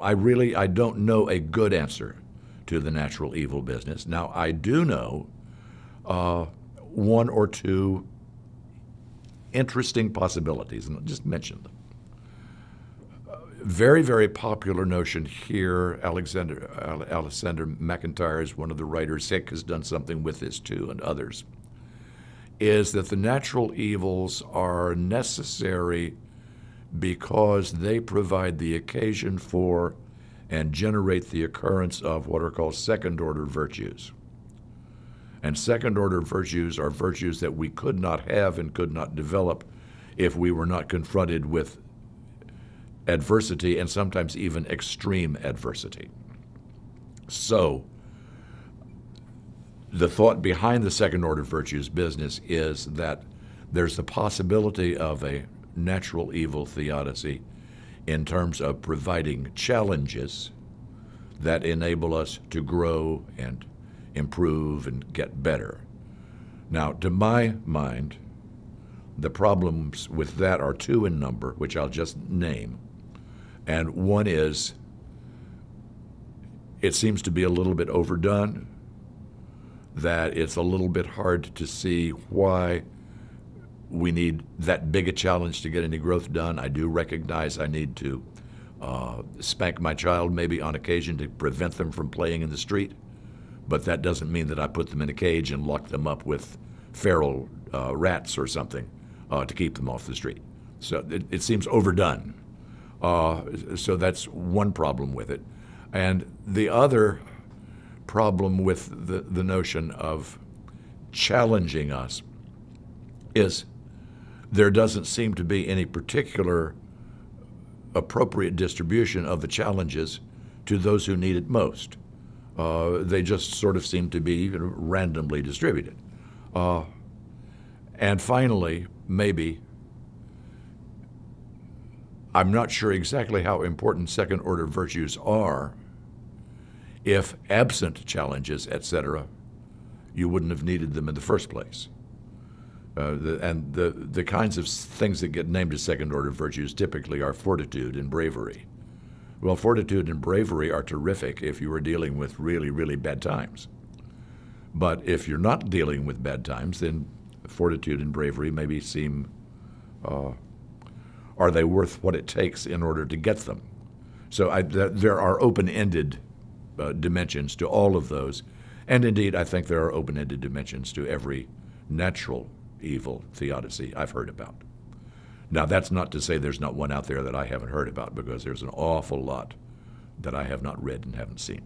I don't know a good answer to the natural evil business. Now, I do know one or two interesting possibilities, and I'll just mention them. Very, very popular notion here. Alexander McIntyre is one of the writers. Hick has done something with this too, and others, is that the natural evils are necessary because they provide the occasion for and generate the occurrence of what are called second-order virtues. And second-order virtues are virtues that we could not have and could not develop if we were not confronted with adversity, and sometimes even extreme adversity. So the thought behind the second-order virtues business is that there's the possibility of a natural evil theodicy in terms of providing challenges that enable us to grow and improve and get better. Now, to my mind, the problems with that are two in number, which I'll just name. And one is, it seems to be a little bit overdone, that it's a little bit hard to see why we need that big a challenge to get any growth done. I do recognize I need to spank my child maybe on occasion to prevent them from playing in the street, but that doesn't mean that I put them in a cage and lock them up with feral rats or something to keep them off the street. So it seems overdone. So that's one problem with it. And the other problem with the notion of challenging us is there doesn't seem to be any particular appropriate distribution of the challenges to those who need it most. They just sort of seem to be randomly distributed. And finally, maybe, I'm not sure exactly how important second-order virtues are. If absent challenges, etc., you wouldn't have needed them in the first place. The kinds of things that get named as second-order virtues typically are fortitude and bravery. Well, fortitude and bravery are terrific if you are dealing with really, really bad times. But if you're not dealing with bad times, then fortitude and bravery maybe seem, are they worth what it takes in order to get them? So there are open-ended dimensions to all of those. And indeed, I think there are open-ended dimensions to every natural evil theodicy I've heard about. Now, that's not to say there's not one out there that I haven't heard about, because there's an awful lot that I have not read and haven't seen.